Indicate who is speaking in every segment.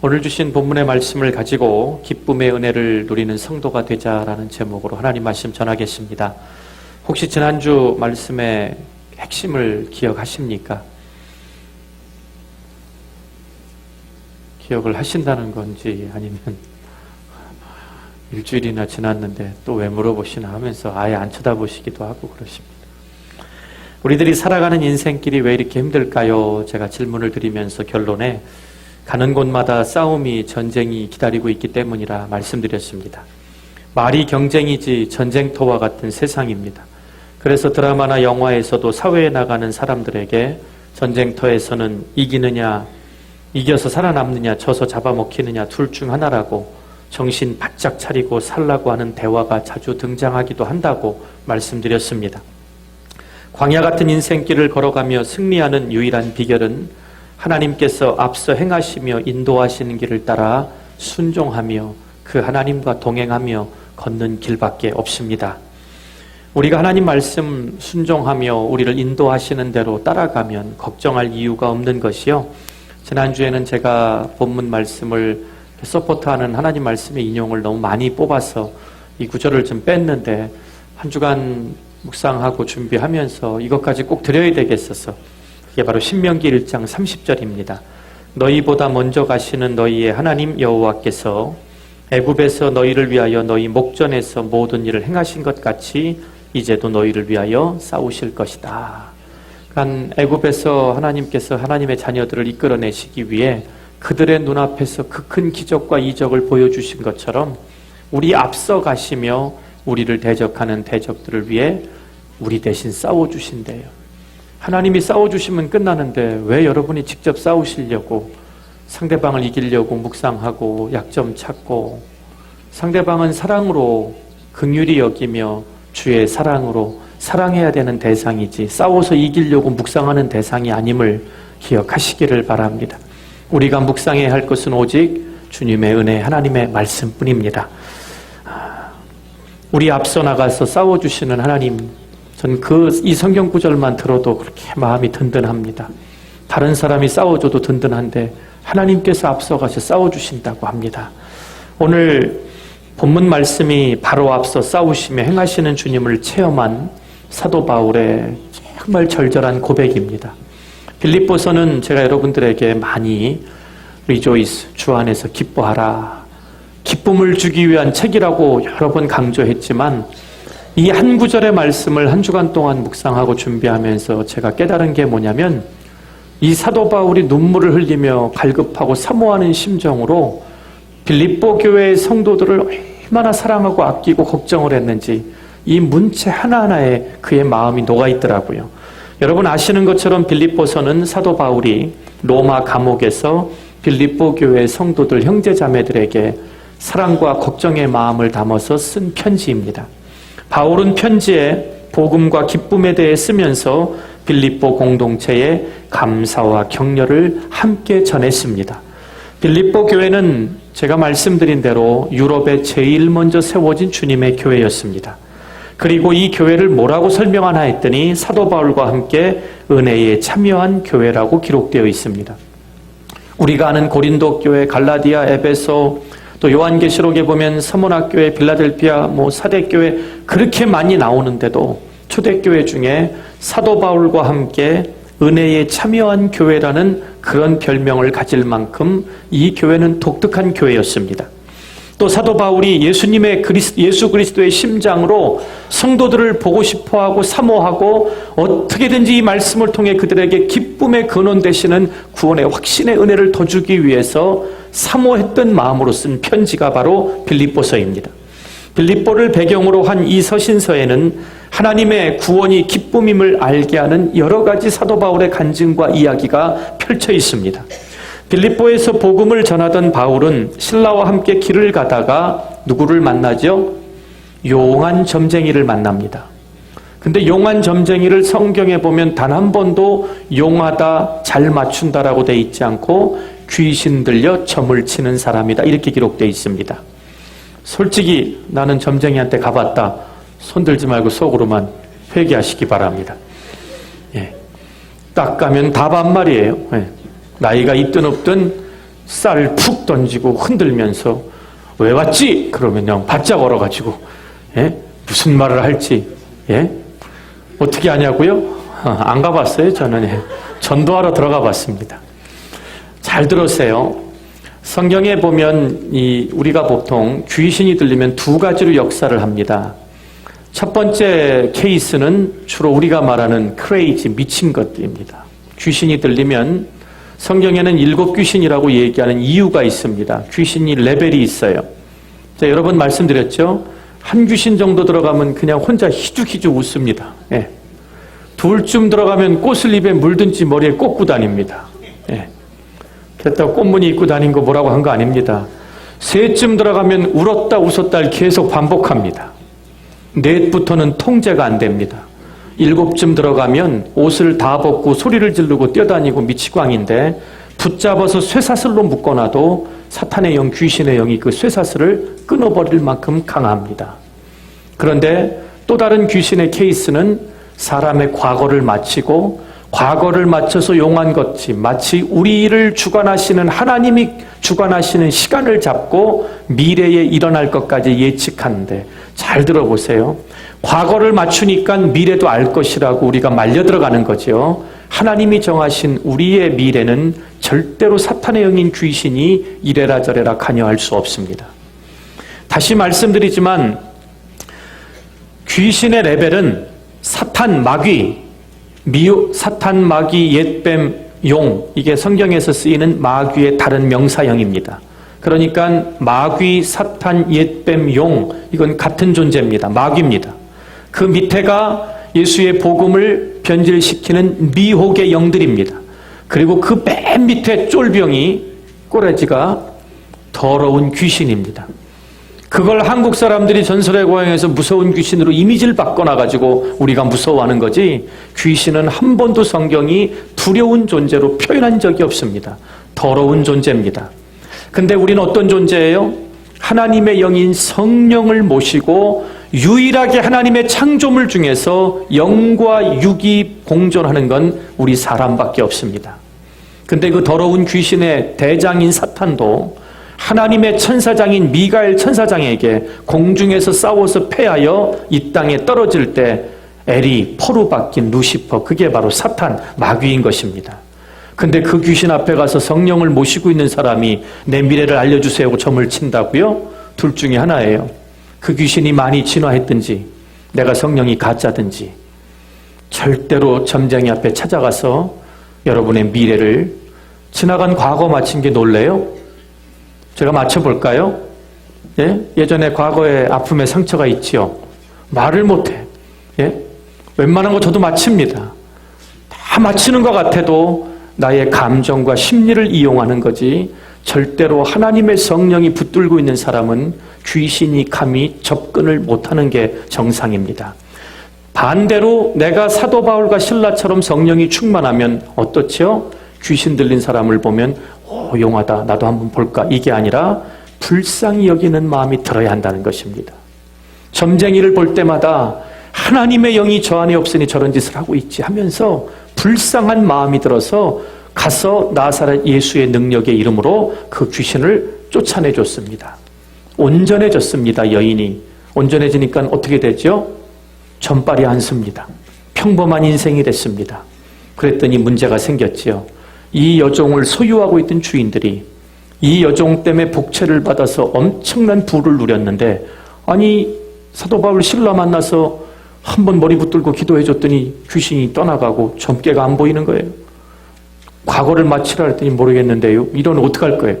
Speaker 1: 오늘 주신 본문의 말씀을 가지고 기쁨의 은혜를 누리는 성도가 되자라는 제목으로 하나님 말씀 전하겠습니다. 혹시 지난주 말씀의 핵심을 기억하십니까? 기억을 하신다는 건지 아니면 일주일이나 지났는데 또 왜 물어보시나 하면서 아예 안 쳐다보시기도 하고 그러십니다. 우리들이 살아가는 인생길이 왜 이렇게 힘들까요? 제가 질문을 드리면서 결론에 가는 곳마다 싸움이, 전쟁이 기다리고 있기 때문이라 말씀드렸습니다. 말이 경쟁이지 전쟁터와 같은 세상입니다. 그래서 드라마나 영화에서도 사회에 나가는 사람들에게 전쟁터에서는 이기느냐, 이겨서 살아남느냐, 져서 잡아먹히느냐 둘 중 하나라고 정신 바짝 차리고 살라고 하는 대화가 자주 등장하기도 한다고 말씀드렸습니다. 광야 같은 인생길을 걸어가며 승리하는 유일한 비결은 하나님께서 앞서 행하시며 인도하시는 길을 따라 순종하며 그 하나님과 동행하며 걷는 길밖에 없습니다. 우리가 하나님 말씀 순종하며 우리를 인도하시는 대로 따라가면 걱정할 이유가 없는 것이요. 지난주에는 제가 본문 말씀을 서포트하는 하나님 말씀의 인용을 너무 많이 뽑아서 이 구절을 좀 뺐는데 한 주간 묵상하고 준비하면서 이것까지 꼭 드려야 되겠어서 이게 바로 신명기 1장 30절입니다. 너희보다 먼저 가시는 너희의 하나님 여호와께서 애굽에서 너희를 위하여 너희 목전에서 모든 일을 행하신 것 같이 이제도 너희를 위하여 싸우실 것이다. 그러니까 애굽에서 하나님께서 하나님의 자녀들을 이끌어내시기 위해 그들의 눈앞에서 그 큰 기적과 이적을 보여주신 것처럼 우리 앞서 가시며 우리를 대적하는 대적들을 위해 우리 대신 싸워주신대요. 하나님이 싸워주시면 끝나는데 왜 여러분이 직접 싸우시려고 상대방을 이기려고 묵상하고 약점 찾고 상대방은 사랑으로 긍휼히 여기며 주의 사랑으로 사랑해야 되는 대상이지 싸워서 이기려고 묵상하는 대상이 아님을 기억하시기를 바랍니다. 우리가 묵상해야 할 것은 오직 주님의 은혜 하나님의 말씀뿐입니다. 우리 앞서 나가서 싸워주시는 하나님, 전 이 성경 구절만 들어도 그렇게 마음이 든든합니다. 다른 사람이 싸워줘도 든든한데 하나님께서 앞서가서 싸워주신다고 합니다. 오늘 본문 말씀이 바로 앞서 싸우시며 행하시는 주님을 체험한 사도 바울의 정말 절절한 고백입니다. 빌립보서는 제가 여러분들에게 많이 리조이스, 주 안에서 기뻐하라, 기쁨을 주기 위한 책이라고 여러 번 강조했지만 이 한 구절의 말씀을 한 주간 동안 묵상하고 준비하면서 제가 깨달은 게 뭐냐면 이 사도 바울이 눈물을 흘리며 갈급하고 사모하는 심정으로 빌립보 교회의 성도들을 얼마나 사랑하고 아끼고 걱정을 했는지 이 문체 하나하나에 그의 마음이 녹아있더라고요. 여러분 아시는 것처럼 빌립보서는 사도 바울이 로마 감옥에서 빌립보 교회의 성도들 형제자매들에게 사랑과 걱정의 마음을 담아서 쓴 편지입니다. 바울은 편지에 복음과 기쁨에 대해 쓰면서 빌립보 공동체에 감사와 격려를 함께 전했습니다. 빌립보 교회는 제가 말씀드린 대로 유럽에 제일 먼저 세워진 주님의 교회였습니다. 그리고 이 교회를 뭐라고 설명하나 했더니 사도 바울과 함께 은혜에 참여한 교회라고 기록되어 있습니다. 우리가 아는 고린도 교회, 갈라디아, 에베소, 또 요한계시록에 보면 서문학교회, 빌라델피아, 사대교회 그렇게 많이 나오는데도 초대교회 중에 사도 바울과 함께 은혜에 참여한 교회라는 그런 별명을 가질 만큼 이 교회는 독특한 교회였습니다. 또 사도 바울이 예수 그리스도의 심장으로 성도들을 보고 싶어하고 사모하고 어떻게든지 이 말씀을 통해 그들에게 기쁨의 근원 되시는 구원의 확신의 은혜를 더 주기 위해서 사모했던 마음으로 쓴 편지가 바로 빌립보서입니다. 빌립보를 배경으로 한 이 서신서에는 하나님의 구원이 기쁨임을 알게 하는 여러 가지 사도 바울의 간증과 이야기가 펼쳐 있습니다. 빌립보에서 복음을 전하던 바울은 신라와 함께 길을 가다가 누구를 만나죠? 용한 점쟁이를 만납니다. 근데 용한 점쟁이를 성경에 보면 단 한 번도 용하다, 잘 맞춘다라고 돼 있지 않고 귀신 들려 점을 치는 사람이다 이렇게 기록되어 있습니다. 솔직히 나는 점쟁이한테 가봤다. 손 들지 말고 속으로만 회개하시기 바랍니다. 딱 가면 다 반말이에요. 나이가 있든 없든 쌀 푹 던지고 흔들면서 왜 왔지? 그러면 그냥 바짝 얼어가지고 무슨 말을 할지 어떻게 하냐고요? 안 가봤어요. 저는 전도하러 들어가 봤습니다. 잘 들으세요. 성경에 보면 우리가 보통 귀신이 들리면 두 가지로 역사를 합니다. 첫 번째 케이스는 주로 우리가 말하는 크레이지, 미친 것들입니다. 귀신이 들리면 성경에는 7 귀신이라고 얘기하는 이유가 있습니다. 귀신이 레벨이 있어요. 자, 여러 번 말씀드렸죠? 한 귀신 정도 들어가면 그냥 혼자 희죽희죽 웃습니다. 둘쯤 들어가면 꽃을 입에 물든지 머리에 꽂고 다닙니다. 그렇다고 꽃무늬 입고 다닌 거 뭐라고 한 거 아닙니다. 셋쯤 들어가면 울었다 웃었다를 계속 반복합니다. 넷부터는 통제가 안 됩니다. 7쯤 들어가면 옷을 다 벗고 소리를 지르고 뛰어다니고 미치광인데 붙잡아서 쇠사슬로 묶어놔도 사탄의 영, 귀신의 영이 그 쇠사슬을 끊어버릴 만큼 강합니다. 그런데 또 다른 귀신의 케이스는 사람의 과거를 마치고 과거를 맞춰서 용한 것이 마치 우리를 주관하시는 하나님이 주관하시는 시간을 잡고 미래에 일어날 것까지 예측하는데 잘 들어보세요. 과거를 맞추니까 미래도 알 것이라고 우리가 말려 들어가는 거죠. 하나님이 정하신 우리의 미래는 절대로 사탄의 영인 귀신이 이래라 저래라 관여할 수 없습니다. 다시 말씀드리지만 귀신의 레벨은 사탄, 마귀, 사탄, 마귀, 옛뱀, 용, 이게 성경에서 쓰이는 마귀의 다른 명사형입니다. 그러니까 마귀, 사탄, 옛뱀, 용, 이건 같은 존재입니다. 마귀입니다. 그 밑에가 예수의 복음을 변질시키는 미혹의 영들입니다. 그리고 그 맨 밑에 쫄병이 꼬라지가 더러운 귀신입니다. 그걸 한국 사람들이 전설의 고향에서 무서운 귀신으로 이미지를 바꿔놔가지고 우리가 무서워하는 거지, 귀신은 한 번도 성경이 두려운 존재로 표현한 적이 없습니다. 더러운 존재입니다. 근데 우리는 어떤 존재예요? 하나님의 영인 성령을 모시고 유일하게 하나님의 창조물 중에서 영과 육이 공존하는 건 우리 사람밖에 없습니다. 근데 그 더러운 귀신의 대장인 사탄도 하나님의 천사장인 미가엘 천사장에게 공중에서 싸워서 패하여 이 땅에 떨어질 때 엘이 포로 바뀐 루시퍼, 그게 바로 사탄, 마귀인 것입니다. 근데 그 귀신 앞에 가서 성령을 모시고 있는 사람이 내 미래를 알려주세요 하고 점을 친다고요? 둘 중에 하나예요. 그 귀신이 많이 진화했든지 내가 성령이 가짜든지 절대로 점쟁이 앞에 찾아가서 여러분의 미래를 지나간 과거 맞힌 게 놀래요? 제가 맞춰볼까요? 예전에 과거에 아픔에 상처가 있지요. 말을 못해. 웬만한 거 저도 맞춥니다. 다 맞추는 것 같아도 나의 감정과 심리를 이용하는 거지, 절대로 하나님의 성령이 붙들고 있는 사람은 귀신이 감히 접근을 못하는 게 정상입니다. 반대로 내가 사도 바울과 실라처럼 성령이 충만하면 어떻죠? 귀신 들린 사람을 보면 용하다, 나도 한번 볼까, 이게 아니라 불쌍히 여기는 마음이 들어야 한다는 것입니다. 점쟁이를 볼 때마다 하나님의 영이 저 안에 없으니 저런 짓을 하고 있지 하면서 불쌍한 마음이 들어서 가서 나사렛 예수의 능력의 이름으로 그 귀신을 쫓아내줬습니다. 온전해졌습니다. 여인이 온전해지니까 어떻게 되죠? 전발이 안 씁니다. 평범한 인생이 됐습니다. 그랬더니 문제가 생겼지요. 이 여종을 소유하고 있던 주인들이 이 여종 때문에 복채를 받아서 엄청난 부를 누렸는데, 아니 사도 바울 신라 만나서 한번 머리 붙들고 기도해줬더니 귀신이 떠나가고 점괘가 안 보이는 거예요. 과거를 마치라 했더니 모르겠는데요. 이런 어떡할 거예요?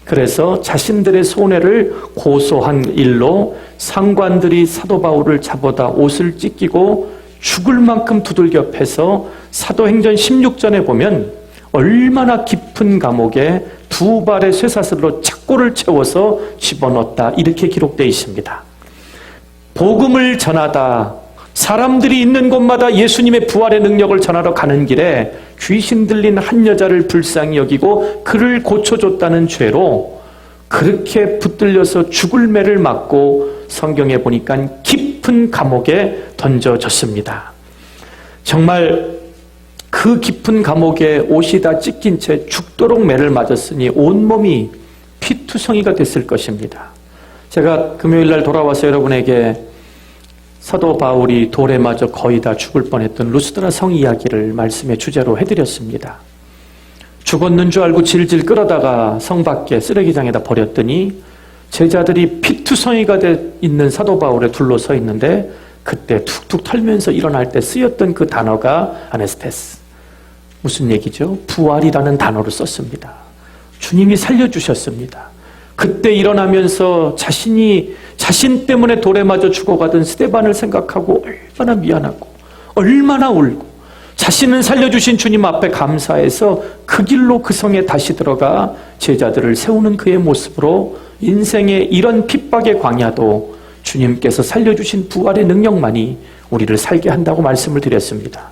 Speaker 1: 그래서 자신들의 손해를 고소한 일로 상관들이 사도 바울을 잡아다 옷을 찢기고 죽을 만큼 두들겨 패서 사도행전 16전에 보면 얼마나 깊은 감옥에 2발의 쇠사슬로 착고를 채워서 집어넣었다, 이렇게 기록되어 있습니다. 복음을 전하다, 사람들이 있는 곳마다 예수님의 부활의 능력을 전하러 가는 길에 귀신 들린 한 여자를 불쌍히 여기고 그를 고쳐줬다는 죄로 그렇게 붙들려서 죽을 매를 맞고 성경에 보니까 깊은 감옥에 던져졌습니다. 정말 그 깊은 감옥에 옷이 다 찢긴 채 죽도록 매를 맞았으니 온몸이 피투성이가 됐을 것입니다. 제가 금요일날 돌아와서 여러분에게 사도 바울이 돌에 맞아 거의 다 죽을 뻔했던 루스드라 성 이야기를 말씀의 주제로 해드렸습니다. 죽었는 줄 알고 질질 끌어다가 성 밖에 쓰레기장에다 버렸더니 제자들이 피투성이가 돼 있는 사도 바울에 둘러서 있는데 그때 툭툭 털면서 일어날 때 쓰였던 그 단어가 아네스테스. 무슨 얘기죠? 부활이라는 단어를 썼습니다. 주님이 살려주셨습니다. 그때 일어나면서 자신 때문에 돌에 맞아 죽어가던 스데반을 생각하고 얼마나 미안하고 얼마나 울고 자신은 살려주신 주님 앞에 감사해서 그 길로 그 성에 다시 들어가 제자들을 세우는 그의 모습으로 인생의 이런 핍박의 광야도 주님께서 살려주신 부활의 능력만이 우리를 살게 한다고 말씀을 드렸습니다.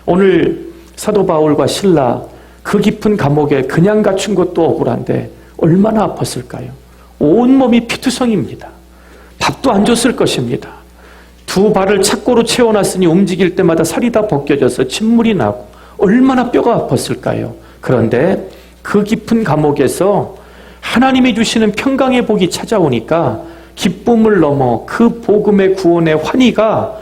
Speaker 1: 오늘 사도 바울과 실라 그 깊은 감옥에 그냥 갇힌 것도 억울한데 얼마나 아팠을까요? 온몸이 피투성입니다. 밥도 안 줬을 것입니다. 두 발을 착고로 채워놨으니 움직일 때마다 살이 다 벗겨져서 침물이 나고 얼마나 뼈가 아팠을까요? 그런데 그 깊은 감옥에서 하나님이 주시는 평강의 복이 찾아오니까 기쁨을 넘어 그 복음의 구원의 환희가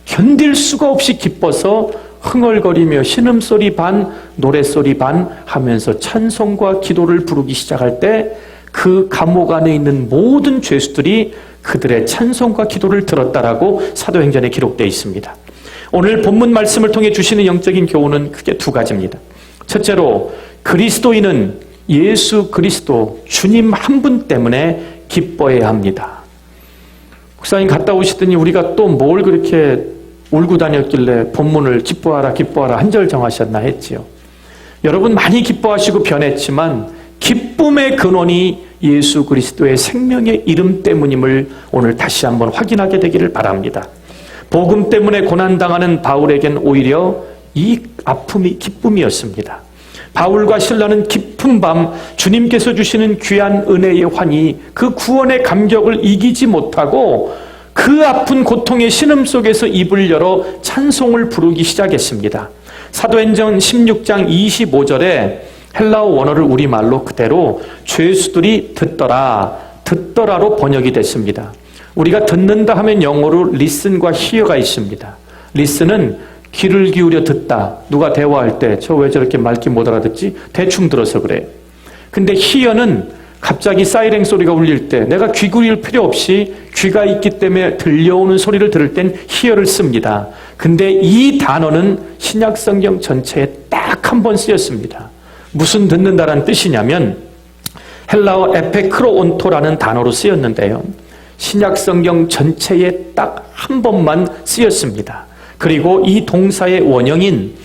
Speaker 1: 견딜 수가 없이 기뻐서 흥얼거리며 신음소리 반 노랫소리 반 하면서 찬송과 기도를 부르기 시작할 때 그 감옥 안에 있는 모든 죄수들이 그들의 찬송과 기도를 들었다라고 사도행전에 기록되어 있습니다. 오늘 본문 말씀을 통해 주시는 영적인 교훈은 크게 두 가지입니다. 첫째로 그리스도인은 예수 그리스도 주님 한 분 때문에 기뻐해야 합니다. 목사님 갔다 오시더니 우리가 또 뭘 그렇게 울고 다녔길래 본문을 기뻐하라 기뻐하라 한 절 정하셨나 했지요. 여러분 많이 기뻐하시고 변했지만 기쁨의 근원이 예수 그리스도의 생명의 이름 때문임을 오늘 다시 한번 확인하게 되기를 바랍니다. 복음 때문에 고난당하는 바울에겐 오히려 이 아픔이 기쁨이었습니다. 바울과 실라는 깊은 밤 주님께서 주시는 귀한 은혜의 환희, 그 구원의 감격을 이기지 못하고 그 아픈 고통의 신음 속에서 입을 열어 찬송을 부르기 시작했습니다. 사도행전 16장 25절에 헬라어 원어를 우리말로 그대로 죄수들이 듣더라로 번역이 됐습니다. 우리가 듣는다 하면 영어로 listen과 hear가 있습니다. listen은 귀를 기울여 듣다. 누가 대화할 때 저 왜 저렇게 맑게 못 알아듣지? 대충 들어서 그래. 근데 hear는 갑자기 사이렌 소리가 울릴 때 내가 귀 기울일 필요 없이 귀가 있기 때문에 들려오는 소리를 들을 땐 hear를 씁니다. 근데 이 단어는 신약 성경 전체에 딱 한 번 쓰였습니다. 무슨 듣는다라는 뜻이냐면 헬라어 에페크로온토라는 단어로 쓰였는데요. 신약 성경 전체에 딱 한 번만 쓰였습니다. 그리고 이 동사의 원형인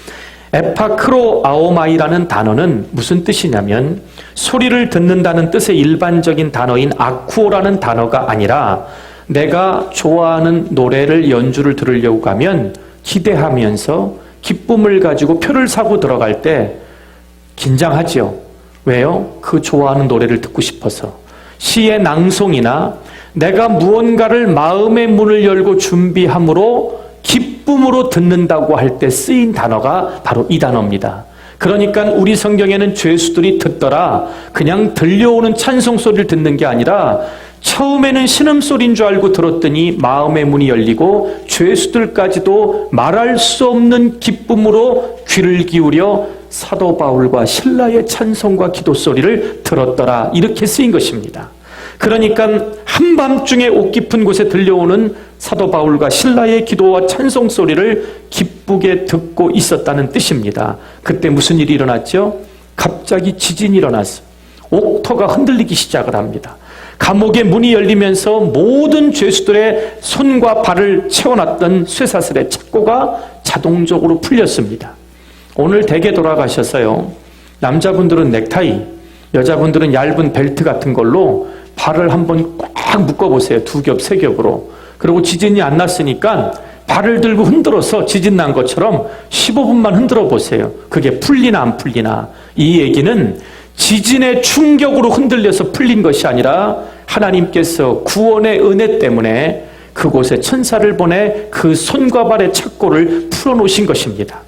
Speaker 1: 에파크로아오마이라는 단어는 무슨 뜻이냐면 소리를 듣는다는 뜻의 일반적인 단어인 아쿠오라는 단어가 아니라 내가 좋아하는 노래를 연주를 들으려고 가면 기대하면서 기쁨을 가지고 표를 사고 들어갈 때 긴장하죠. 왜요? 그 좋아하는 노래를 듣고 싶어서. 시의 낭송이나 내가 무언가를 마음의 문을 열고 준비함으로 기쁨으로 듣는다고 할 때 쓰인 단어가 바로 이 단어입니다. 그러니까 우리 성경에는 죄수들이 듣더라 그냥 들려오는 찬송 소리를 듣는 게 아니라 처음에는 신음소리인 줄 알고 들었더니 마음의 문이 열리고 죄수들까지도 말할 수 없는 기쁨으로 귀를 기울여 사도 바울과 실라의 찬송과 기도 소리를 들었더라 이렇게 쓰인 것입니다. 그러니까 한밤중에 옷 깊은 곳에 들려오는 사도 바울과 실라의 기도와 찬송 소리를 기쁘게 듣고 있었다는 뜻입니다. 그때 무슨 일이 일어났죠? 갑자기 지진이 일어났어요. 옥토가 흔들리기 시작을 합니다. 감옥의 문이 열리면서 모든 죄수들의 손과 발을 채워놨던 쇠사슬의 착고가 자동적으로 풀렸습니다. 오늘 댁에 돌아가셔서요. 남자분들은 넥타이, 여자분들은 얇은 벨트 같은 걸로 발을 한번 꽉 묶어보세요. 2겹, 3겹으로. 그리고 지진이 안 났으니까 발을 들고 흔들어서 지진 난 것처럼 15분만 흔들어 보세요. 그게 풀리나 안 풀리나. 이 얘기는 지진의 충격으로 흔들려서 풀린 것이 아니라 하나님께서 구원의 은혜 때문에 그곳에 천사를 보내 그 손과 발의 착고를 풀어놓으신 것입니다.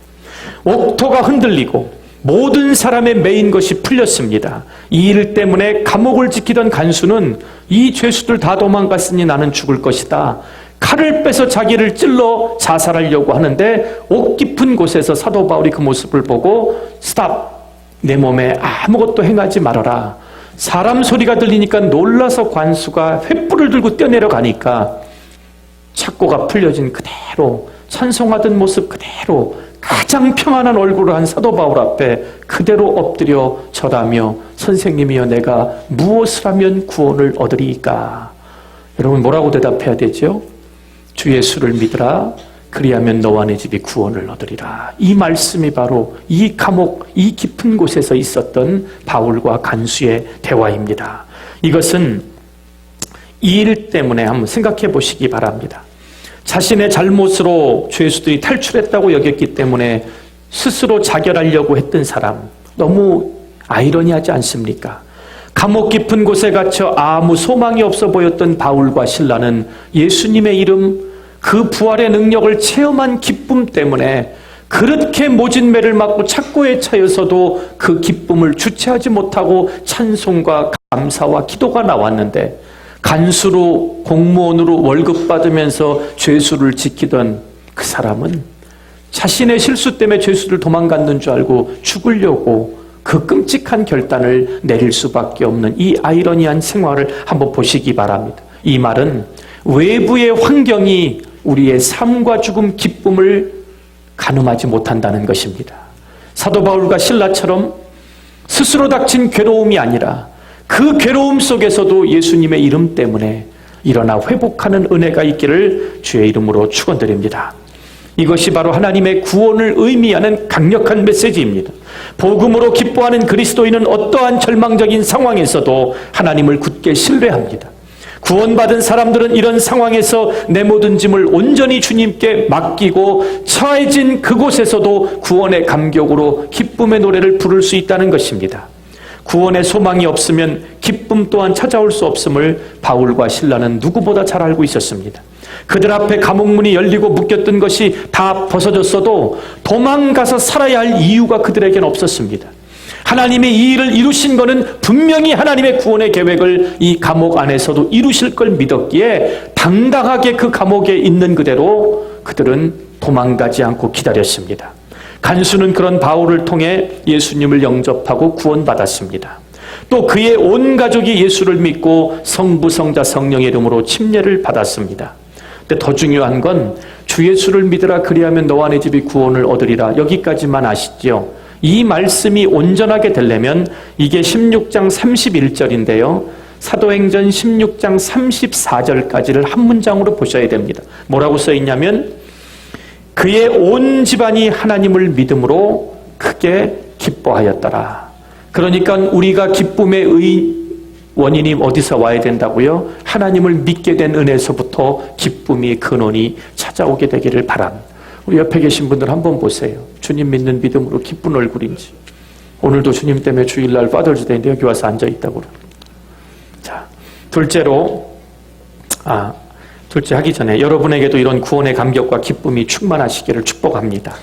Speaker 1: 옥토가 흔들리고 모든 사람의 매인 것이 풀렸습니다. 이 일 때문에 감옥을 지키던 간수는 이 죄수들 다 도망갔으니 나는 죽을 것이다. 칼을 빼서 자기를 찔러 자살하려고 하는데 옥 깊은 곳에서 사도 바울이 그 모습을 보고 스탑! 내 몸에 아무것도 행하지 말아라. 사람 소리가 들리니까 놀라서 관수가 횃불을 들고 뛰어내려가니까 착고가 풀려진 그대로 찬송하던 모습 그대로 가장 평안한 얼굴을 한 사도 바울 앞에 그대로 엎드려 절하며 선생님이여 내가 무엇을 하면 구원을 얻으리이까? 여러분 뭐라고 대답해야 되죠? 주 예수를 믿으라. 그리하면 너와 내 집이 구원을 얻으리라. 이 말씀이 바로 이 감옥, 이 깊은 곳에서 있었던 바울과 간수의 대화입니다. 이것은 이 일 때문에 한번 생각해 보시기 바랍니다. 자신의 잘못으로 죄수들이 탈출했다고 여겼기 때문에 스스로 자결하려고 했던 사람, 너무 아이러니하지 않습니까? 감옥 깊은 곳에 갇혀 아무 소망이 없어 보였던 바울과 실라는 예수님의 이름, 그 부활의 능력을 체험한 기쁨 때문에 그렇게 모진 매를 맞고 착고에 차여서도 그 기쁨을 주체하지 못하고 찬송과 감사와 기도가 나왔는데, 간수로 공무원으로 월급 받으면서 죄수를 지키던 그 사람은 자신의 실수 때문에 죄수들 도망갔는 줄 알고 죽으려고 그 끔찍한 결단을 내릴 수밖에 없는 이 아이러니한 생활을 한번 보시기 바랍니다. 이 말은 외부의 환경이 우리의 삶과 죽음, 기쁨을 가늠하지 못한다는 것입니다. 사도 바울과 실라처럼 스스로 닥친 괴로움이 아니라 그 괴로움 속에서도 예수님의 이름 때문에 일어나 회복하는 은혜가 있기를 주의 이름으로 축원드립니다. 이것이 바로 하나님의 구원을 의미하는 강력한 메시지입니다. 복음으로 기뻐하는 그리스도인은 어떠한 절망적인 상황에서도 하나님을 굳게 신뢰합니다. 구원받은 사람들은 이런 상황에서 내 모든 짐을 온전히 주님께 맡기고 처해진 그곳에서도 구원의 감격으로 기쁨의 노래를 부를 수 있다는 것입니다. 구원의 소망이 없으면 기쁨 또한 찾아올 수 없음을 바울과 실라는 누구보다 잘 알고 있었습니다. 그들 앞에 감옥문이 열리고 묶였던 것이 다 벗어졌어도 도망가서 살아야 할 이유가 그들에겐 없었습니다. 하나님이 이 일을 이루신 것은 분명히 하나님의 구원의 계획을 이 감옥 안에서도 이루실 걸 믿었기에 당당하게 그 감옥에 있는 그대로 그들은 도망가지 않고 기다렸습니다. 간수는 그런 바울을 통해 예수님을 영접하고 구원받았습니다. 또 그의 온 가족이 예수를 믿고 성부, 성자, 성령의 이름으로 침례를 받았습니다. 근데 더 중요한 건 주 예수를 믿으라 그리하면 너와 내 집이 구원을 얻으리라, 여기까지만 아시죠? 이 말씀이 온전하게 되려면 이게 16장 31절인데요. 사도행전 16장 34절까지를 한 문장으로 보셔야 됩니다. 뭐라고 써있냐면 그의 온 집안이 하나님을 믿음으로 크게 기뻐하였더라. 그러니까 우리가 기쁨의 원인이 어디서 와야 된다고요? 하나님을 믿게 된 은혜에서부터 기쁨의 근원이 찾아오게 되기를 바랍니다. 우리 옆에 계신 분들 한번 보세요. 주님 믿는 믿음으로 기쁜 얼굴인지. 오늘도 주님 때문에 주일날 파더즈데이인데 여기 와서 앉아있다고 그럽니다. 자, 둘째로 둘째 하기 전에 여러분에게도 이런 구원의 감격과 기쁨이 충만하시기를 축복합니다.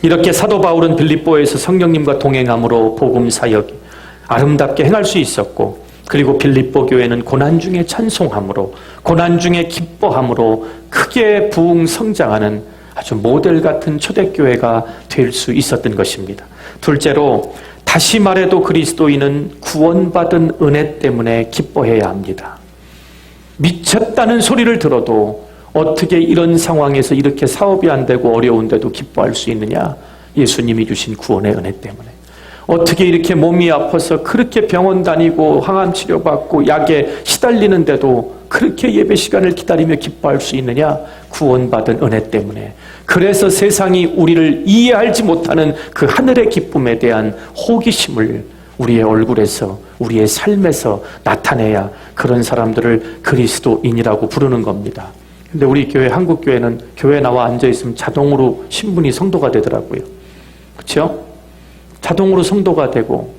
Speaker 1: 이렇게 사도 바울은 빌립보에서 성령님과 동행함으로 복음 사역 아름답게 행할 수 있었고, 그리고 빌립보 교회는 고난 중에 찬송함으로, 고난 중에 기뻐함으로 크게 부흥 성장하는 아주 모델 같은 초대교회가 될 수 있었던 것입니다. 둘째로 다시 말해도 그리스도인은 구원받은 은혜 때문에 기뻐해야 합니다. 미쳤다는 소리를 들어도 어떻게 이런 상황에서 이렇게 사업이 안 되고 어려운데도 기뻐할 수 있느냐? 예수님이 주신 구원의 은혜 때문에. 어떻게 이렇게 몸이 아파서 그렇게 병원 다니고 항암 치료받고 약에 시달리는데도 그렇게 예배 시간을 기다리며 기뻐할 수 있느냐? 구원받은 은혜 때문에. 그래서 세상이 우리를 이해하지 못하는 그 하늘의 기쁨에 대한 호기심을 우리의 얼굴에서, 우리의 삶에서 나타내야 그런 사람들을 그리스도인이라고 부르는 겁니다. 근데 우리 교회, 한국교회는 교회 나와 앉아있으면 자동으로 신분이 성도가 되더라고요. 그렇죠? 자동으로 성도가 되고,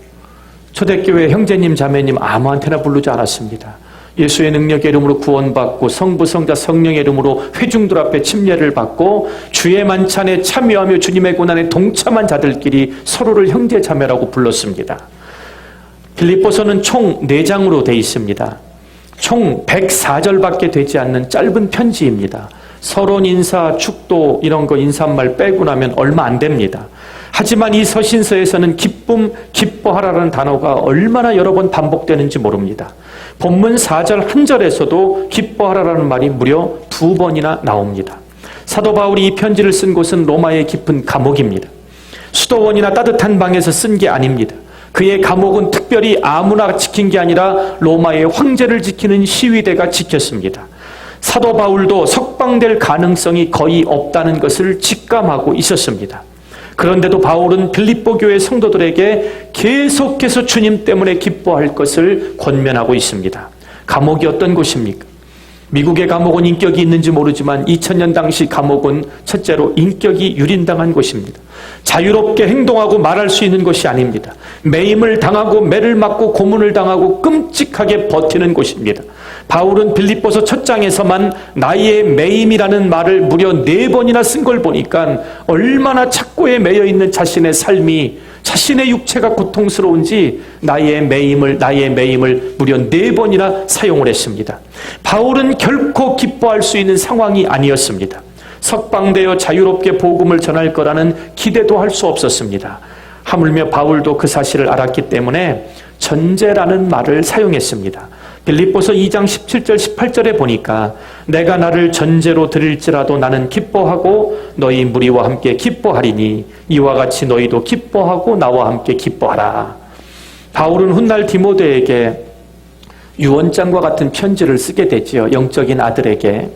Speaker 1: 초대교회 형제님, 자매님 아무한테나 부르지 않았습니다. 예수의 능력의 이름으로 구원받고 성부, 성자, 성령의 이름으로 회중들 앞에 침례를 받고 주의 만찬에 참여하며 주님의 고난에 동참한 자들끼리 서로를 형제 자매라고 불렀습니다. 빌립보서는 총 4장으로 되어 있습니다. 총 104절밖에 되지 않는 짧은 편지입니다. 서론, 인사, 축도 이런 거 인사말 빼고 나면 얼마 안 됩니다. 하지만 이 서신서에서는 기쁨, 기뻐하라는 단어가 얼마나 여러 번 반복되는지 모릅니다. 본문 4절 1절에서도 기뻐하라는 말이 무려 2번이나 나옵니다. 사도 바울이 이 편지를 쓴 곳은 로마의 깊은 감옥입니다. 수도원이나 따뜻한 방에서 쓴 게 아닙니다. 그의 감옥은 특별히 아무나 지킨 게 아니라 로마의 황제를 지키는 시위대가 지켰습니다. 사도 바울도 석방될 가능성이 거의 없다는 것을 직감하고 있었습니다. 그런데도 바울은 빌립보 교회 성도들에게 계속해서 주님 때문에 기뻐할 것을 권면하고 있습니다. 감옥이 어떤 곳입니까? 미국의 감옥은 인격이 있는지 모르지만 2000년 당시 감옥은 첫째로 인격이 유린당한 곳입니다. 자유롭게 행동하고 말할 수 있는 것이 아닙니다. 매임을 당하고 매를 맞고 고문을 당하고 끔찍하게 버티는 곳입니다. 바울은 빌립보서 첫 장에서만 나의 매임이라는 말을 무려 4번이나 쓴 걸 보니까 얼마나 착고에 매여 있는 자신의 삶이, 자신의 육체가 고통스러운지 나의 매임을 무려 4번이나 사용을 했습니다. 바울은 결코 기뻐할 수 있는 상황이 아니었습니다. 석방되어 자유롭게 복음을 전할 거라는 기대도 할 수 없었습니다. 하물며 바울도 그 사실을 알았기 때문에 전제라는 말을 사용했습니다. 빌립보서 2장 17절 18절에 보니까 내가 나를 전제로 드릴지라도 나는 기뻐하고 너희 무리와 함께 기뻐하리니 이와 같이 너희도 기뻐하고 나와 함께 기뻐하라. 바울은 훗날 디모데에게 유언장과 같은 편지를 쓰게 되지요. 영적인 아들에게.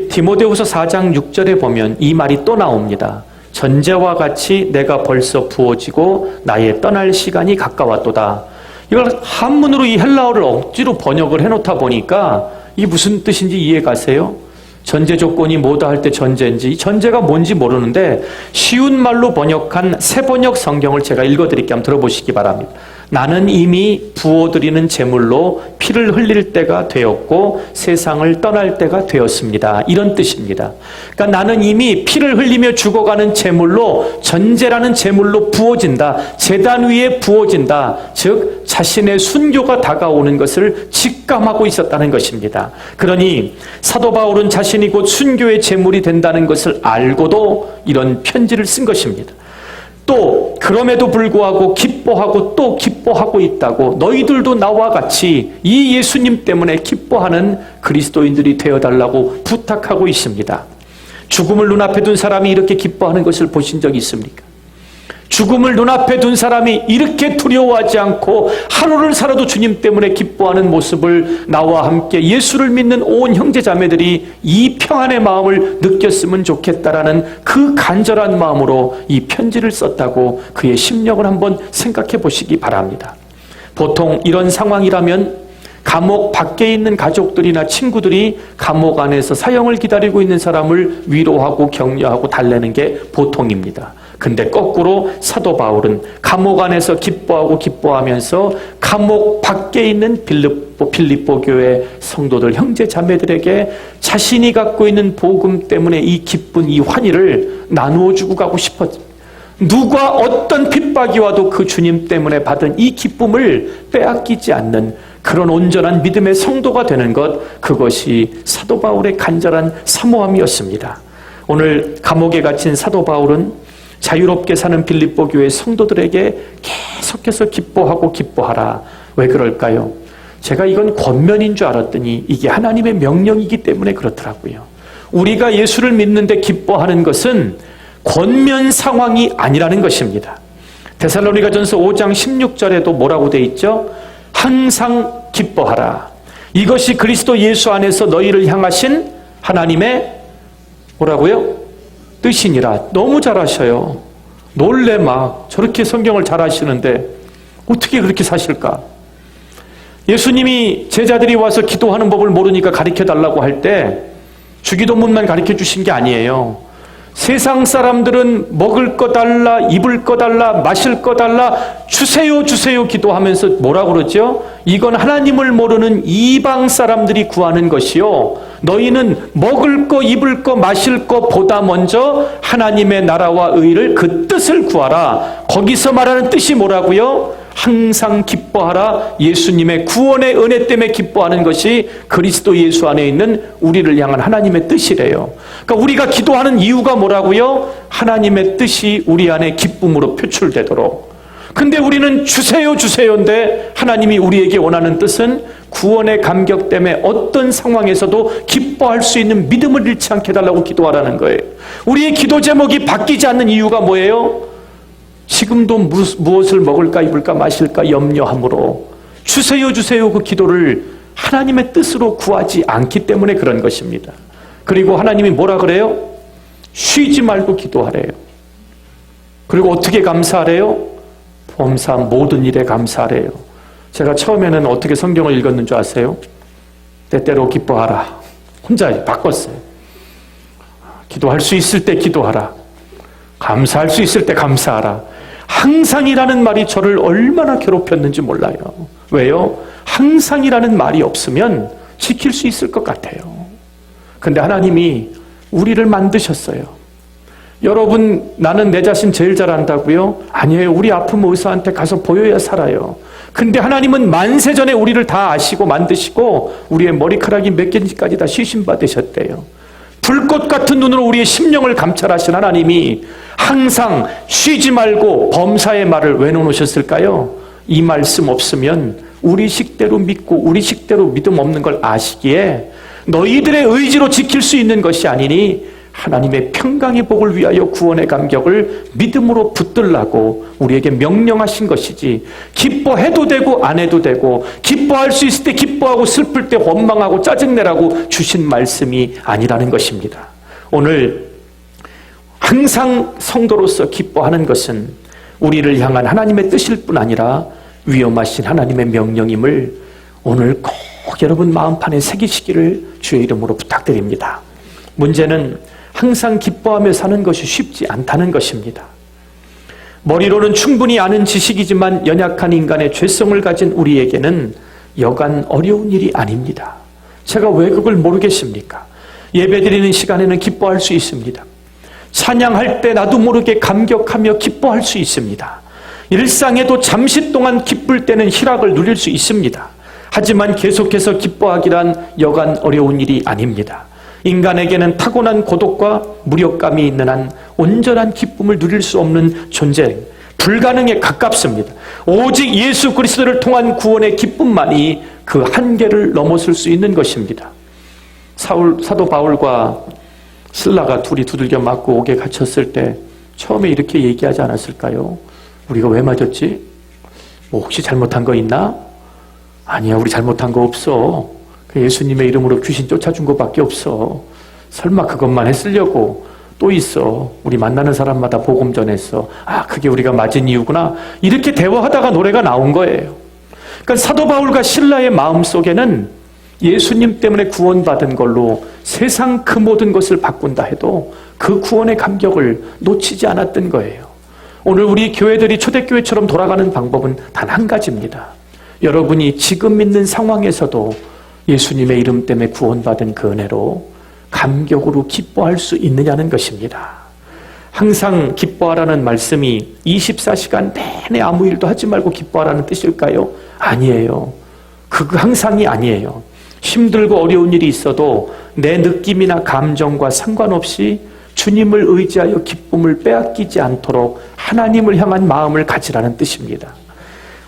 Speaker 1: 디모데후서 4장 6절에 보면 이 말이 또 나옵니다. 전제와 같이 내가 벌써 부어지고 나의 떠날 시간이 가까웠도다. 이걸 한문으로 이 헬라어를 억지로 번역을 해놓다 보니까 이게 무슨 뜻인지 이해가세요? 전제 조건이 뭐다 할 때 전제인지, 이 전제가 뭔지 모르는데 쉬운 말로 번역한 새번역 성경을 제가 읽어드릴게요. 한번 들어보시기 바랍니다. 나는 이미 부어드리는 제물로 피를 흘릴 때가 되었고 세상을 떠날 때가 되었습니다. 이런 뜻입니다. 그러니까 나는 이미 피를 흘리며 죽어가는 제물로, 전제라는 제물로 부어진다. 제단 위에 부어진다. 즉 자신의 순교가 다가오는 것을 직감하고 있었다는 것입니다. 그러니 사도 바울은 자신이 곧 순교의 제물이 된다는 것을 알고도 이런 편지를 쓴 것입니다. 또 그럼에도 불구하고 기뻐하고 또 기뻐하고 있다고, 너희들도 나와 같이 이 예수님 때문에 기뻐하는 그리스도인들이 되어달라고 부탁하고 있습니다. 죽음을 눈앞에 둔 사람이 이렇게 기뻐하는 것을 보신 적이 있습니까? 죽음을 눈앞에 둔 사람이 이렇게 두려워하지 않고 하루를 살아도 주님 때문에 기뻐하는 모습을 나와 함께 예수를 믿는 온 형제자매들이 이 평안의 마음을 느꼈으면 좋겠다라는 그 간절한 마음으로 이 편지를 썼다고 그의 심령을 한번 생각해 보시기 바랍니다. 보통 이런 상황이라면 감옥 밖에 있는 가족들이나 친구들이 감옥 안에서 사형을 기다리고 있는 사람을 위로하고 격려하고 달래는 게 보통입니다. 근데 거꾸로 사도 바울은 감옥 안에서 기뻐하고 기뻐하면서 감옥 밖에 있는 빌립보 교회 성도들, 형제 자매들에게 자신이 갖고 있는 복음 때문에 이 기쁜 이 환희를 나누어 주고 가고 싶었습니다. 누가 어떤 핍박이 와도 그 주님 때문에 받은 이 기쁨을 빼앗기지 않는 그런 온전한 믿음의 성도가 되는 것, 그것이 사도 바울의 간절한 사모함이었습니다. 오늘 감옥에 갇힌 사도 바울은 자유롭게 사는 빌립보 교회 성도들에게 계속해서 기뻐하고 기뻐하라. 왜 그럴까요? 제가 이건 권면인 줄 알았더니 이게 하나님의 명령이기 때문에 그렇더라고요. 우리가 예수를 믿는데 기뻐하는 것은 권면 상황이 아니라는 것입니다. 데살로니가전서 5장 16절에도 뭐라고 돼 있죠? 항상 기뻐하라. 이것이 그리스도 예수 안에서 너희를 향하신 하나님의 뭐라고요? 뜻이니라. 너무 잘하셔요. 놀래 막 저렇게 성경을 잘하시는데 어떻게 그렇게 사실까? 예수님이 제자들이 와서 기도하는 법을 모르니까 가르쳐달라고 할 때 주기도문만 가르쳐 주신 게 아니에요. 세상 사람들은 먹을 거 달라, 입을 거 달라, 마실 거 달라, 주세요, 주세요 기도하면서 뭐라 그러죠? 이건 하나님을 모르는 이방 사람들이 구하는 것이요. 너희는 먹을 거, 입을 거, 마실 거 보다 먼저 하나님의 나라와 의를 그 뜻을 구하라. 거기서 말하는 뜻이 뭐라고요? 항상 기뻐하라. 예수님의 구원의 은혜 때문에 기뻐하는 것이 그리스도 예수 안에 있는 우리를 향한 하나님의 뜻이래요. 그러니까 우리가 기도하는 이유가 뭐라고요? 하나님의 뜻이 우리 안에 기쁨으로 표출되도록. 근데 우리는 주세요 주세요인데 하나님이 우리에게 원하는 뜻은 구원의 감격 때문에 어떤 상황에서도 기뻐할 수 있는 믿음을 잃지 않게 해달라고 기도하라는 거예요. 우리의 기도 제목이 바뀌지 않는 이유가 뭐예요? 지금도 무엇을 먹을까 입을까 마실까 염려함으로 주세요 주세요 그 기도를 하나님의 뜻으로 구하지 않기 때문에 그런 것입니다. 그리고 하나님이 뭐라 그래요? 쉬지 말고 기도하래요. 그리고 어떻게 감사하래요? 범사 모든 일에 감사하래요. 제가 처음에는 어떻게 성경을 읽었는 줄 아세요? 때때로 기뻐하라. 혼자 바꿨어요. 기도할 수 있을 때 기도하라. 감사할 수 있을 때 감사하라. 항상이라는 말이 저를 얼마나 괴롭혔는지 몰라요. 왜요? 항상이라는 말이 없으면 지킬 수 있을 것 같아요. 근데 하나님이 우리를 만드셨어요. 여러분, 나는 내 자신 제일 잘 안다고요? 아니에요. 우리 아픈 의사한테 가서 보여야 살아요. 근데 하나님은 만세전에 우리를 다 아시고 만드시고 우리의 머리카락이 몇 개인지까지 다 시신받으셨대요. 불꽃 같은 눈으로 우리의 심령을 감찰하신 하나님이 항상 쉬지 말고 범사의 말을 왜 놓으셨을까요? 이 말씀 없으면 우리 식대로 믿고 우리 식대로 믿음 없는 걸 아시기에 너희들의 의지로 지킬 수 있는 것이 아니니 하나님의 평강의 복을 위하여 구원의 감격을 믿음으로 붙들라고 우리에게 명령하신 것이지, 기뻐해도 되고 안 해도 되고 기뻐할 수 있을 때 기뻐하고 슬플 때 원망하고 짜증내라고 주신 말씀이 아니라는 것입니다. 오늘 항상 성도로서 기뻐하는 것은 우리를 향한 하나님의 뜻일 뿐 아니라 위엄하신 하나님의 명령임을 오늘 꼭 여러분 마음판에 새기시기를 주의 이름으로 부탁드립니다. 문제는 항상 기뻐하며 사는 것이 쉽지 않다는 것입니다. 머리로는 충분히 아는 지식이지만 연약한 인간의 죄성을 가진 우리에게는 여간 어려운 일이 아닙니다. 제가 왜 그걸 모르겠습니까? 예배드리는 시간에는 기뻐할 수 있습니다. 찬양할 때 나도 모르게 감격하며 기뻐할 수 있습니다. 일상에도 잠시 동안 기쁠 때는 희락을 누릴 수 있습니다. 하지만 계속해서 기뻐하기란 여간 어려운 일이 아닙니다. 인간에게는 타고난 고독과 무력감이 있는 한 온전한 기쁨을 누릴 수 없는 존재, 불가능에 가깝습니다. 오직 예수 그리스도를 통한 구원의 기쁨만이 그 한계를 넘어설 수 있는 것입니다. 사도 바울과 실라가 둘이 두들겨 맞고 옥에 갇혔을 때 처음에 이렇게 얘기하지 않았을까요? 우리가 왜 맞았지? 뭐 혹시 잘못한 거 있나? 아니야, 우리 잘못한 거 없어. 예수님의 이름으로 귀신 쫓아준 것밖에 없어. 설마 그것만 했으려고 또 있어. 우리 만나는 사람마다 복음 전했어. 아, 그게 우리가 맞은 이유구나. 이렇게 대화하다가 노래가 나온 거예요. 그러니까 사도 바울과 실라의 마음속에는 예수님 때문에 구원받은 걸로 세상 그 모든 것을 바꾼다 해도 그 구원의 감격을 놓치지 않았던 거예요. 오늘 우리 교회들이 초대교회처럼 돌아가는 방법은 단 한 가지입니다. 여러분이 지금 있는 상황에서도 예수님의 이름 때문에 구원받은 그 은혜로 감격으로 기뻐할 수 있느냐는 것입니다. 항상 기뻐하라는 말씀이 24시간 내내 아무 일도 하지 말고 기뻐하라는 뜻일까요? 아니에요. 그 항상이 아니에요. 힘들고 어려운 일이 있어도 내 느낌이나 감정과 상관없이 주님을 의지하여 기쁨을 빼앗기지 않도록 하나님을 향한 마음을 가지라는 뜻입니다.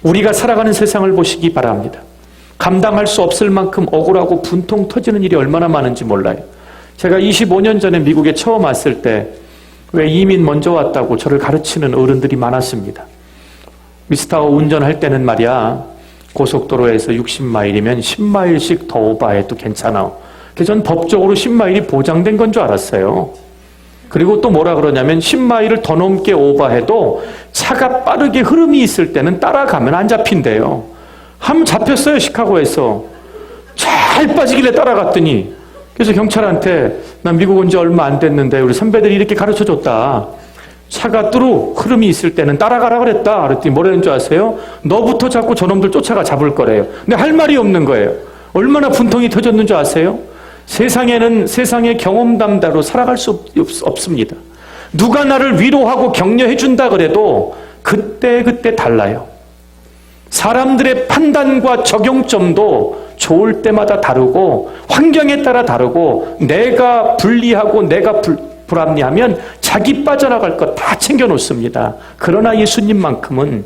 Speaker 1: 우리가 살아가는 세상을 보시기 바랍니다. 감당할 수 없을 만큼 억울하고 분통 터지는 일이 얼마나 많은지 몰라요. 제가 25년 전에 미국에 처음 왔을 때 왜 이민 먼저 왔다고 저를 가르치는 어른들이 많았습니다. 미스타워 운전할 때는 말이야, 고속도로에서 60마일이면 10마일씩 더 오버해도 괜찮아. 그래서 전 법적으로 10마일이 보장된 건 줄 알았어요. 그리고 또 뭐라 그러냐면 10마일을 더 넘게 오버해도 차가 빠르게 흐름이 있을 때는 따라가면 안 잡힌대요. 한번 잡혔어요, 시카고에서. 잘 빠지길래 따라갔더니. 그래서 경찰한테 난 미국 온 지 얼마 안 됐는데 우리 선배들이 이렇게 가르쳐줬다. 차가 뚜루 흐름이 있을 때는 따라가라 그랬다. 그랬더니 뭐라는 줄 아세요? 너부터 자꾸 저놈들 쫓아가 잡을 거래요. 근데 할 말이 없는 거예요. 얼마나 분통이 터졌는 줄 아세요? 세상에는 세상의 경험담대로 살아갈 수 없습니다. 누가 나를 위로하고 격려해 준다 그래도 그때 달라요. 사람들의 판단과 적용점도 좋을 때마다 다르고 환경에 따라 다르고 내가 불리하고 내가 불합리하면 자기 빠져나갈 것 다 챙겨놓습니다. 그러나 예수님만큼은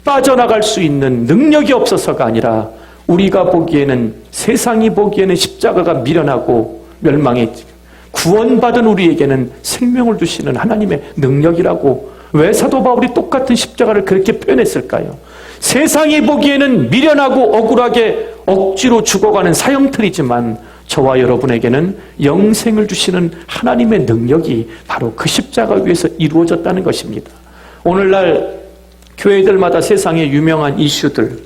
Speaker 1: 빠져나갈 수 있는 능력이 없어서가 아니라 우리가 보기에는 세상이 보기에는 십자가가 미련하고 멸망했지 구원받은 우리에게는 생명을 주시는 하나님의 능력이라고 왜 사도 바울이 똑같은 십자가를 그렇게 표현했을까요? 세상이 보기에는 미련하고 억울하게 억지로 죽어가는 사형틀이지만 저와 여러분에게는 영생을 주시는 하나님의 능력이 바로 그 십자가 위에서 이루어졌다는 것입니다. 오늘날 교회들마다 세상에 유명한 이슈들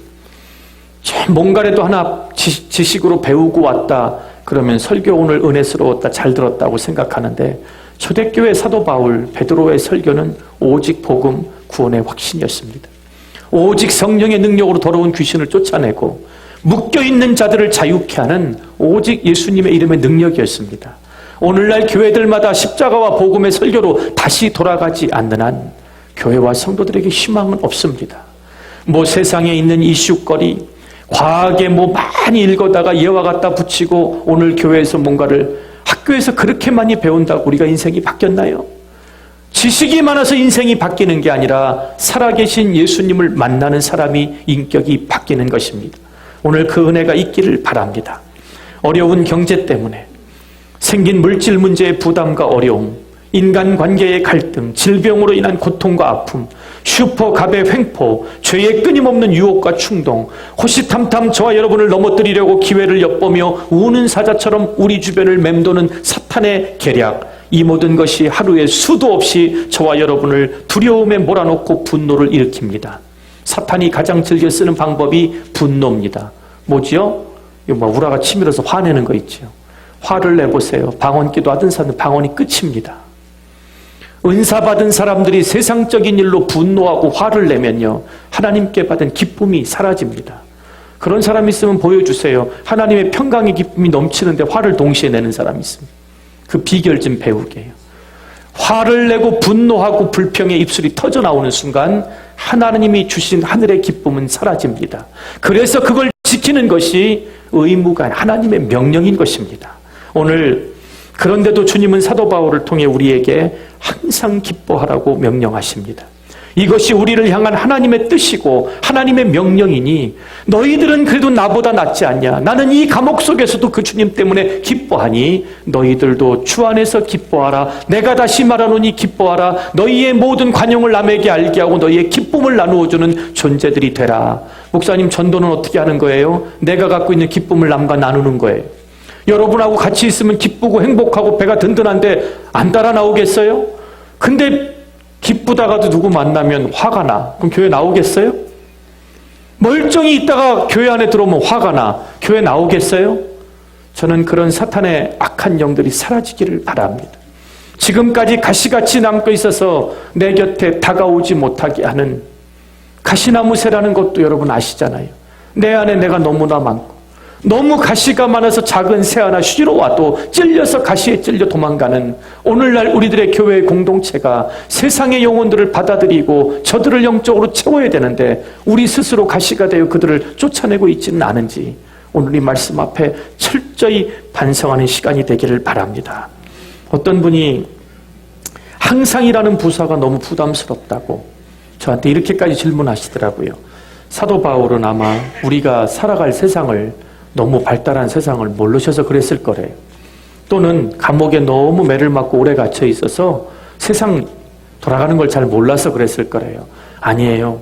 Speaker 1: 뭔가라도 하나 지식으로 배우고 왔다 그러면 설교 오늘 은혜스러웠다 잘 들었다고 생각하는데 초대교회 사도 바울 베드로의 설교는 오직 복음 구원의 확신이었습니다. 오직 성령의 능력으로 더러운 귀신을 쫓아내고 묶여있는 자들을 자유케 하는 오직 예수님의 이름의 능력이었습니다. 오늘날 교회들마다 십자가와 복음의 설교로 다시 돌아가지 않는 한 교회와 성도들에게 희망은 없습니다. 세상에 있는 이슈거리 과하게 많이 읽어다가 이와 갖다 붙이고 오늘 교회에서 뭔가를 학교에서 그렇게 많이 배운다고 우리가 인생이 바뀌었나요? 지식이 많아서 인생이 바뀌는 게 아니라 살아계신 예수님을 만나는 사람이 인격이 바뀌는 것입니다. 오늘 그 은혜가 있기를 바랍니다. 어려운 경제 때문에 생긴 물질 문제의 부담과 어려움, 인간관계의 갈등, 질병으로 인한 고통과 아픔, 슈퍼갑의 횡포, 죄의 끊임없는 유혹과 충동, 호시탐탐 저와 여러분을 넘어뜨리려고 기회를 엿보며 우는 사자처럼 우리 주변을 맴도는 사탄의 계략, 이 모든 것이 하루에 수도 없이 저와 여러분을 두려움에 몰아넣고 분노를 일으킵니다. 사탄이 가장 즐겨 쓰는 방법이 분노입니다. 뭐지요? 우라가 치밀어서 화내는 거 있죠. 화를 내보세요. 방언기도 하던 사람은 방언이 끝입니다. 은사 받은 사람들이 세상적인 일로 분노하고 화를 내면요 하나님께 받은 기쁨이 사라집니다. 그런 사람 있으면 보여주세요. 하나님의 평강의 기쁨이 넘치는데 화를 동시에 내는 사람이 있습니다. 그 비결 좀 배우게 해요. 화를 내고 분노하고 불평의 입술이 터져 나오는 순간 하나님이 주신 하늘의 기쁨은 사라집니다. 그래서 그걸 지키는 것이 의무가 하나님의 명령인 것입니다. 오늘 그런데도 주님은 사도 바울을 통해 우리에게 항상 기뻐하라고 명령하십니다. 이것이 우리를 향한 하나님의 뜻이고 하나님의 명령이니 너희들은 그래도 나보다 낫지 않냐. 나는 이 감옥 속에서도 그 주님 때문에 기뻐하니 너희들도 주 안에서 기뻐하라. 내가 다시 말하노니 기뻐하라. 너희의 모든 관용을 남에게 알게 하고 너희의 기쁨을 나누어주는 존재들이 되라. 목사님, 전도는 어떻게 하는 거예요? 내가 갖고 있는 기쁨을 남과 나누는 거예요. 여러분하고 같이 있으면 기쁘고 행복하고 배가 든든한데 안 따라 나오겠어요? 근데 기쁘다가도 누구 만나면 화가 나. 그럼 교회 나오겠어요? 멀쩡히 있다가 교회 안에 들어오면 화가 나. 교회 나오겠어요? 저는 그런 사탄의 악한 영들이 사라지기를 바랍니다. 지금까지 가시같이 남고 있어서 내 곁에 다가오지 못하게 하는 가시나무새라는 것도 여러분 아시잖아요. 내 안에 내가 너무나 많고 너무 가시가 많아서 작은 새 하나 쉬러 와도 찔려서 가시에 찔려 도망가는 오늘날 우리들의 교회의 공동체가 세상의 영혼들을 받아들이고 저들을 영적으로 채워야 되는데 우리 스스로 가시가 되어 그들을 쫓아내고 있지는 않은지 오늘 이 말씀 앞에 철저히 반성하는 시간이 되기를 바랍니다. 어떤 분이 항상이라는 부사가 너무 부담스럽다고 저한테 이렇게까지 질문하시더라고요. 사도 바울은 아마 우리가 살아갈 세상을 너무 발달한 세상을 모르셔서 그랬을 거래요. 또는 감옥에 너무 매를 맞고 오래 갇혀 있어서 세상 돌아가는 걸 잘 몰라서 그랬을 거래요. 아니에요.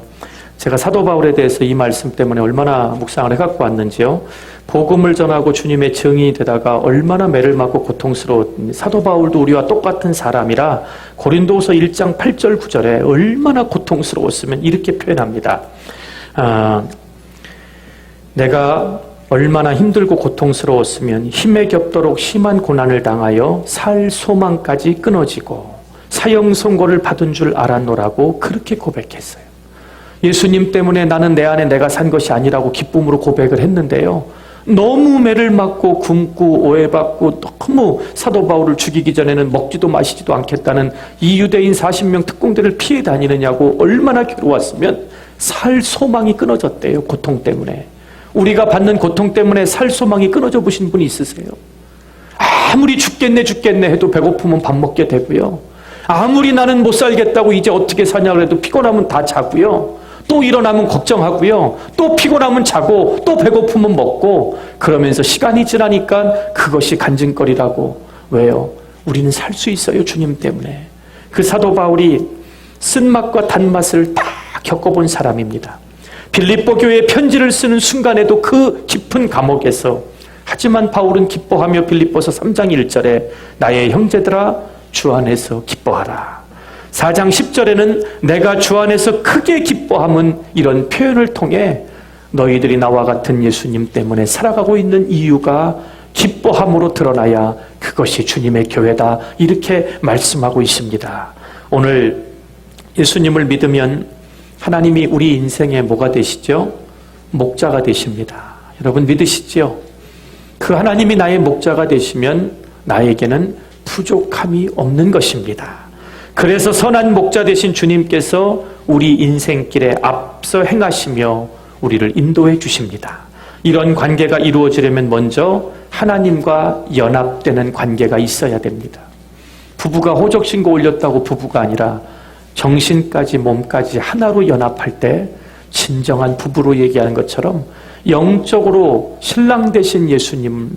Speaker 1: 제가 사도 바울에 대해서 이 말씀 때문에 얼마나 묵상을 해갖고 왔는지요. 복음을 전하고 주님의 증인이 되다가 얼마나 매를 맞고 고통스러웠는지 사도 바울도 우리와 똑같은 사람이라 고린도후서 1장 8절 9절에 얼마나 고통스러웠으면 이렇게 표현합니다. 내가 얼마나 힘들고 고통스러웠으면 힘에 겹도록 심한 고난을 당하여 살 소망까지 끊어지고 사형 선고를 받은 줄 알았노라고 그렇게 고백했어요. 예수님 때문에 나는 내 안에 내가 산 것이 아니라고 기쁨으로 고백을 했는데요. 너무 매를 맞고 굶고 오해받고 너무 사도 바울을 죽이기 전에는 먹지도 마시지도 않겠다는 이 유대인 40명 특공대를 피해 다니느냐고 얼마나 괴로웠으면 살 소망이 끊어졌대요. 고통 때문에. 우리가 받는 고통 때문에 살 소망이 끊어져 보신 분이 있으세요? 아무리 죽겠네 해도 배고프면 밥 먹게 되고요. 아무리 나는 못 살겠다고 이제 어떻게 사냐고 해도 피곤하면 다 자고요. 또 일어나면 걱정하고요. 또 피곤하면 자고 또 배고프면 먹고 그러면서 시간이 지나니까 그것이 간증거리라고. 왜요? 우리는 살 수 있어요. 주님 때문에. 그 사도 바울이 쓴맛과 단맛을 다 겪어본 사람입니다. 빌립보 교회에 편지를 쓰는 순간에도 그 깊은 감옥에서 하지만 바울은 기뻐하며 빌립보서 3장 1절에 나의 형제들아 주 안에서 기뻐하라. 4장 10절에는 내가 주 안에서 크게 기뻐함은 이런 표현을 통해 너희들이 나와 같은 예수님 때문에 살아가고 있는 이유가 기뻐함으로 드러나야 그것이 주님의 교회다. 이렇게 말씀하고 있습니다. 오늘 예수님을 믿으면 하나님이 우리 인생에 뭐가 되시죠? 목자가 되십니다. 여러분 믿으시죠? 그 하나님이 나의 목자가 되시면 나에게는 부족함이 없는 것입니다. 그래서 선한 목자 되신 주님께서 우리 인생길에 앞서 행하시며 우리를 인도해 주십니다. 이런 관계가 이루어지려면 먼저 하나님과 연합되는 관계가 있어야 됩니다. 부부가 호적신고 올렸다고 부부가 아니라 정신까지 몸까지 하나로 연합할 때 진정한 부부로 얘기하는 것처럼 영적으로 신랑 되신 예수님,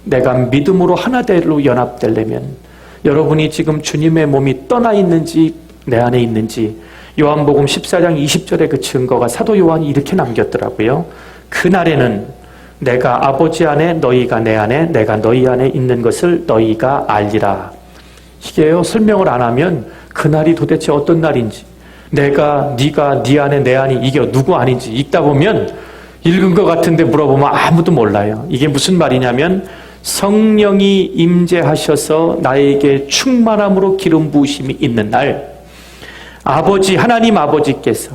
Speaker 1: 내가 믿음으로 하나대로 연합되려면 여러분이 지금 주님의 몸이 떠나 있는지 내 안에 있는지 요한복음 14장 20절의 그 증거가 사도 요한이 이렇게 남겼더라고요. 그날에는 내가 아버지 안에 너희가 내 안에 내가 너희 안에 있는 것을 너희가 알리라. 이게요, 설명을 안 하면 그날이 도대체 어떤 날인지, 내가 네가 네 안에 내 안이 이게 누구 아닌지 읽다 보면 읽은 것 같은데 물어보면 아무도 몰라요. 이게 무슨 말이냐면 성령이 임재하셔서 나에게 충만함으로 기름 부으심이 있는 날 아버지 하나님 아버지께서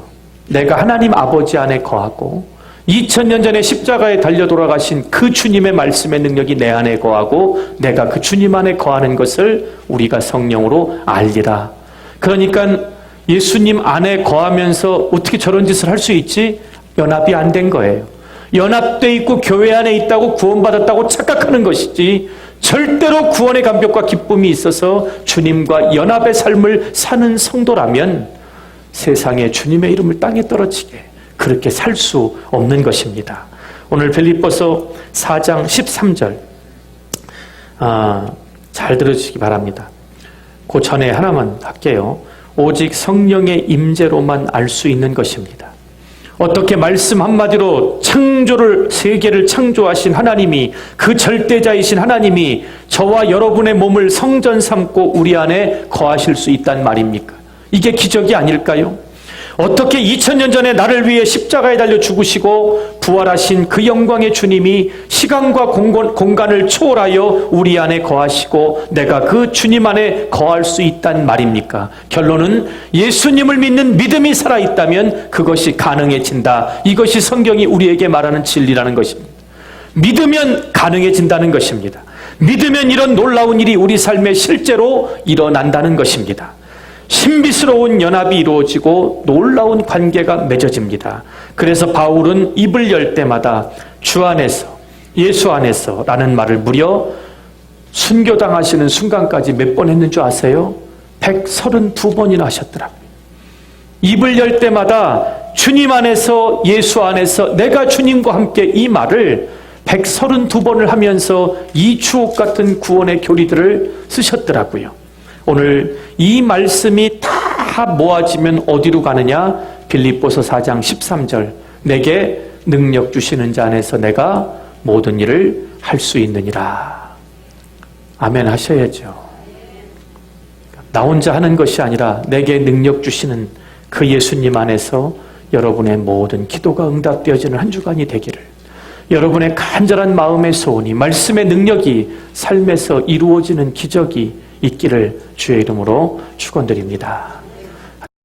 Speaker 1: 내가 하나님 아버지 안에 거하고 2000년 전에 십자가에 달려 돌아가신 그 주님의 말씀의 능력이 내 안에 거하고 내가 그 주님 안에 거하는 것을 우리가 성령으로 알리라. 그러니까 예수님 안에 거하면서 어떻게 저런 짓을 할 수 있지? 연합이 안 된 거예요. 연합돼 있고 교회 안에 있다고 구원받았다고 착각하는 것이지 절대로 구원의 감격과 기쁨이 있어서 주님과 연합의 삶을 사는 성도라면 세상에 주님의 이름을 땅에 떨어지게 그렇게 살 수 없는 것입니다. 오늘 빌립보서 4장 13절 잘 들어주시기 바랍니다. 그 전에 하나만 할게요. 오직 성령의 임재로만 알 수 있는 것입니다. 어떻게 말씀 한마디로 창조를 세계를 창조하신 하나님이 그 절대자이신 하나님이 저와 여러분의 몸을 성전 삼고 우리 안에 거하실 수 있단 말입니까? 이게 기적이 아닐까요? 어떻게 2000년 전에 나를 위해 십자가에 달려 죽으시고 부활하신 그 영광의 주님이 시간과 공간을 초월하여 우리 안에 거하시고 내가 그 주님 안에 거할 수 있단 말입니까? 결론은 예수님을 믿는 믿음이 살아있다면 그것이 가능해진다. 이것이 성경이 우리에게 말하는 진리라는 것입니다. 믿으면 가능해진다는 것입니다. 믿으면 이런 놀라운 일이 우리 삶에 실제로 일어난다는 것입니다. 신비스러운 연합이 이루어지고 놀라운 관계가 맺어집니다. 그래서 바울은 입을 열 때마다 주 안에서 예수 안에서 라는 말을 무려 순교당하시는 순간까지 몇 번 했는 줄 아세요? 132번이나 하셨더라고요. 입을 열 때마다 주님 안에서 예수 안에서 내가 주님과 함께 이 말을 132번을 하면서 이 추억 같은 구원의 교리들을 쓰셨더라고요. 오늘 이 말씀이 다 모아지면 어디로 가느냐? 빌립보서 4장 13절 내게 능력 주시는 자 안에서 내가 모든 일을 할 수 있느니라. 아멘 하셔야죠. 나 혼자 하는 것이 아니라 내게 능력 주시는 그 예수님 안에서 여러분의 모든 기도가 응답되어지는 한 주간이 되기를, 여러분의 간절한 마음의 소원이, 말씀의 능력이 삶에서 이루어지는 기적이 있기를 주의 이름으로 축원드립니다.